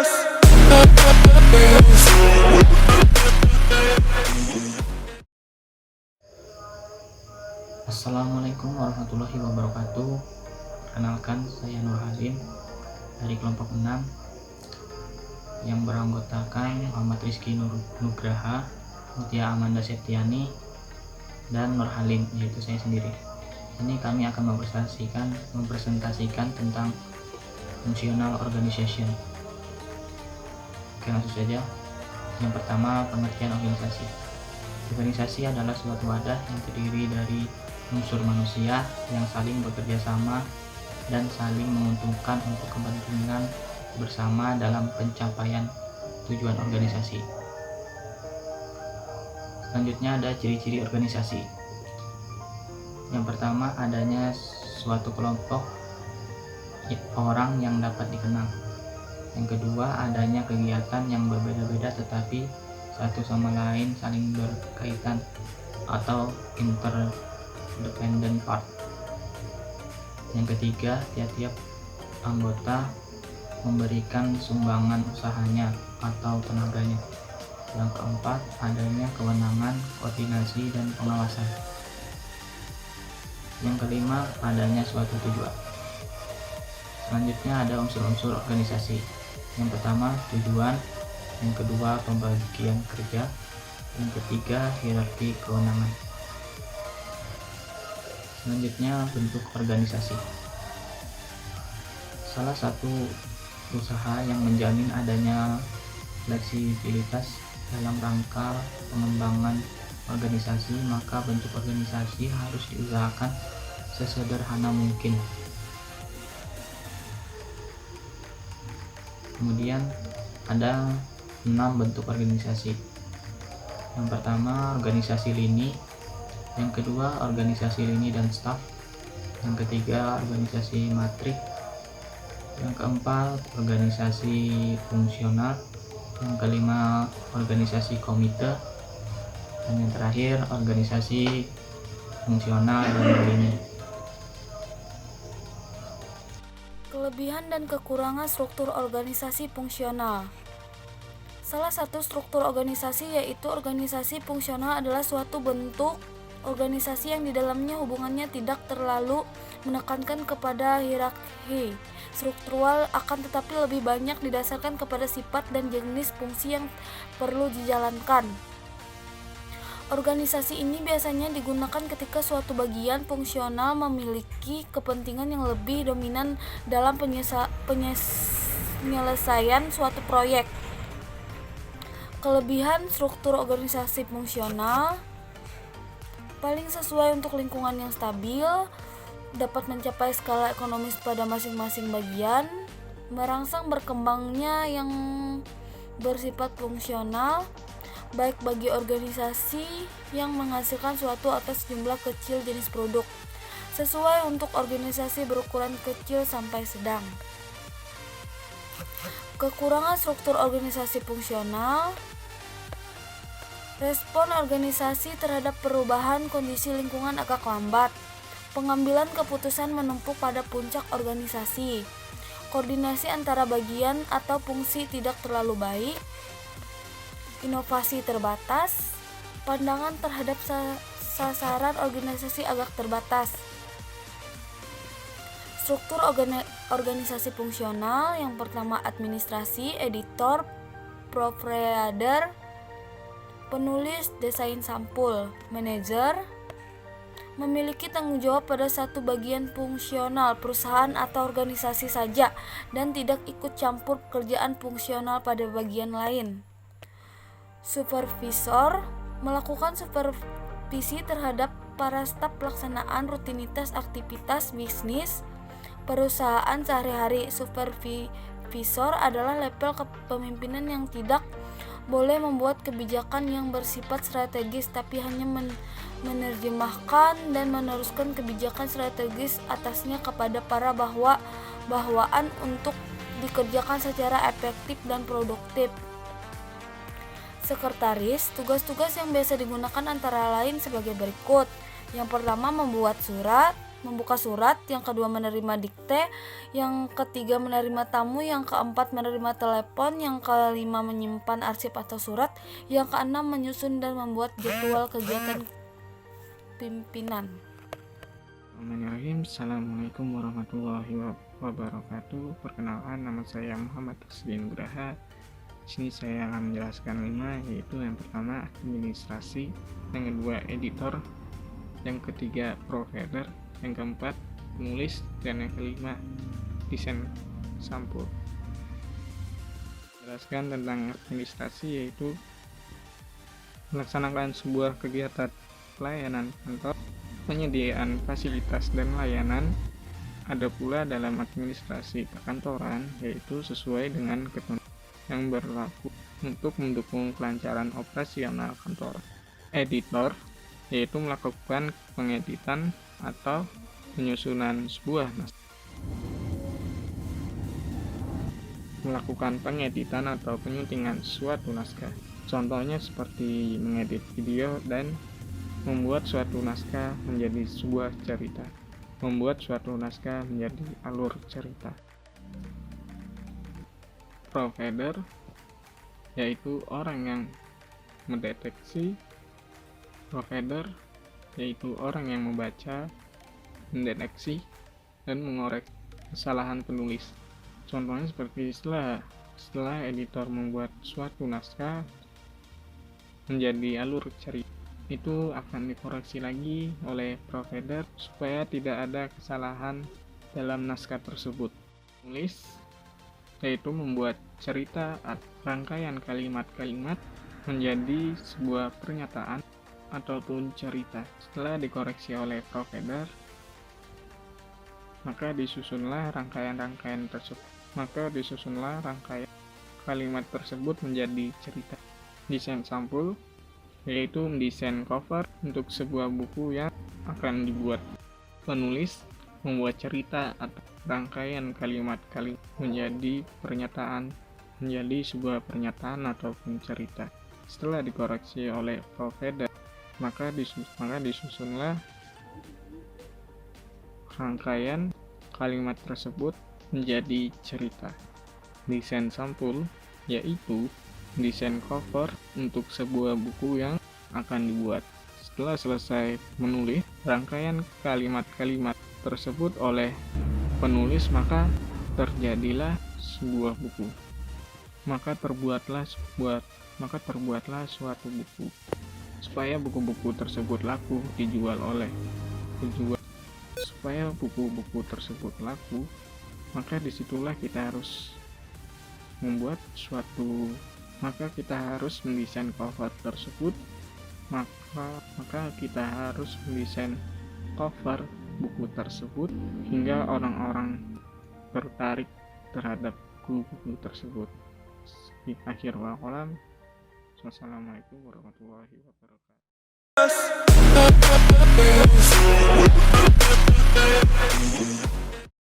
chaos. Assalamualaikum warahmatullahi wabarakatuh. Perkenalkan, saya Nur Hazim dari kelompok 6 yang beranggotakan Muhammad Rizky Nugraha, Mutia Amanda Septiani, dan Nur Halim, yaitu saya sendiri. Ini kami akan mempresentasikan tentang functional organization. Oke, langsung saja. Yang pertama, pengertian organisasi. Organisasi adalah suatu wadah yang terdiri dari unsur manusia yang saling bekerja sama dan saling menguntungkan untuk kepentingan bersama dalam pencapaian tujuan organisasi. Selanjutnya ada ciri-ciri organisasi. Yang pertama, adanya suatu kelompok orang yang dapat dikenal. Yang kedua, adanya kegiatan yang berbeda-beda tetapi satu sama lain saling berkaitan atau interdependent part. Yang ketiga, tiap-tiap anggota memberikan sumbangan usahanya atau tenaganya. Yang keempat, adanya kewenangan, koordinasi, dan pengawasan. Yang kelima, adanya suatu tujuan. Selanjutnya ada unsur-unsur organisasi. Yang pertama, tujuan. Yang kedua, pembagian kerja. Yang ketiga, hierarki kewenangan. Selanjutnya, bentuk organisasi. Salah satu usaha yang menjamin adanya fleksibilitas dalam rangka pengembangan organisasi, maka bentuk organisasi harus diusahakan sesederhana mungkin. Kemudian ada 6 bentuk organisasi. Yang pertama, organisasi lini. Yang kedua, organisasi lini dan staf. Yang ketiga, organisasi matrik. Yang keempat, organisasi fungsional. Yang kelima, organisasi komite. Dan yang terakhir, organisasi fungsional dan lini. Kelebihan dan kekurangan struktur organisasi fungsional. Salah satu struktur organisasi yaitu organisasi fungsional adalah suatu bentuk organisasi yang di dalamnya hubungannya tidak terlalu menekankan kepada hierarki struktural, akan tetapi lebih banyak didasarkan kepada sifat dan jenis fungsi yang perlu dijalankan. Organisasi ini biasanya digunakan ketika suatu bagian fungsional memiliki kepentingan yang lebih dominan dalam penyelesaian suatu proyek. Kelebihan struktur organisasi fungsional: paling sesuai untuk lingkungan yang stabil, dapat mencapai skala ekonomis pada masing-masing bagian, merangsang berkembangnya yang bersifat fungsional, baik bagi organisasi yang menghasilkan suatu atau sejumlah kecil jenis produk, sesuai untuk organisasi berukuran kecil sampai sedang. Kekurangan struktur organisasi fungsional: respon organisasi terhadap perubahan kondisi lingkungan agak lambat, pengambilan keputusan menumpuk pada puncak organisasi, koordinasi antara bagian atau fungsi tidak terlalu baik, inovasi terbatas, pandangan terhadap sasaran organisasi agak terbatas. Struktur organisasi fungsional: yang pertama, administrasi, editor, proofreader, penulis, desain sampul, manajer, memiliki tanggung jawab pada satu bagian fungsional perusahaan atau organisasi saja dan tidak ikut campur pekerjaan fungsional pada bagian lain. Supervisor, melakukan supervisi terhadap para staf pelaksanaan rutinitas aktivitas bisnis perusahaan sehari-hari. Supervisor adalah level kepemimpinan yang tidak boleh membuat kebijakan yang bersifat strategis, tapi hanya menerjemahkan dan meneruskan kebijakan strategis atasnya kepada para bawahan untuk dikerjakan secara efektif dan produktif. Sekretaris, tugas-tugas yang biasa digunakan antara lain sebagai berikut. Yang pertama, membuat surat. membuka surat, yang kedua menerima dikte, yang ketiga menerima tamu, yang keempat menerima telepon, yang kelima menyimpan arsip atau surat, yang keenam menyusun dan membuat jadwal kegiatan pimpinan. Bismillahirrahmanirrahim. Assalamualaikum warahmatullahi wabarakatuh. Perkenalkan, nama saya Muhammad Taslim Graha. Di sini saya akan menjelaskan 5, yaitu yang pertama administrasi, yang kedua editor, yang ketiga provider, yang keempat penulis, dan yang kelima desain sampul. Jelaskan tentang administrasi, yaitu melaksanakan sebuah kegiatan pelayanan kantor, penyediaan fasilitas dan layanan. Ada pula dalam administrasi perkantoran, yaitu sesuai dengan ketentuan yang berlaku untuk mendukung kelancaran operasional kantor. Editor, yaitu melakukan pengeditan atau penyusunan sebuah naskah. Melakukan pengeditan atau penyuntingan suatu naskah. Contohnya seperti mengedit video dan membuat suatu naskah menjadi sebuah cerita. Membuat suatu naskah menjadi alur cerita. Provider, yaitu orang yang mendeteksi. Provider, yaitu orang yang membaca, mendeteksi, dan mengoreksi kesalahan penulis. Contohnya seperti setelah editor membuat suatu naskah menjadi alur cerita, itu akan dikoreksi lagi oleh provider supaya tidak ada kesalahan dalam naskah tersebut. Penulis, yaitu membuat cerita atau rangkaian kalimat-kalimat menjadi sebuah pernyataan ataupun cerita. Setelah dikoreksi oleh provider, maka disusunlah rangkaian kalimat tersebut menjadi cerita. Desain sampul, yaitu mendesain cover untuk sebuah buku yang akan dibuat. Penulis membuat cerita atau rangkaian kalimat-kalimat menjadi sebuah pernyataan ataupun cerita. Setelah dikoreksi oleh provider, maka disusunlah rangkaian kalimat tersebut menjadi cerita. Desain sampul, yaitu desain cover untuk sebuah buku yang akan dibuat. Setelah selesai menulis rangkaian kalimat-kalimat tersebut oleh penulis, maka terjadilah sebuah buku. Maka terbuatlah suatu buku. Supaya buku-buku tersebut laku maka disitulah kita harus mendesain cover tersebut. Maka kita harus mendesain cover buku tersebut hingga orang-orang tertarik terhadap buku tersebut. Di akhir waqalam, wassalamualaikum warahmatullahi wabarakatuh.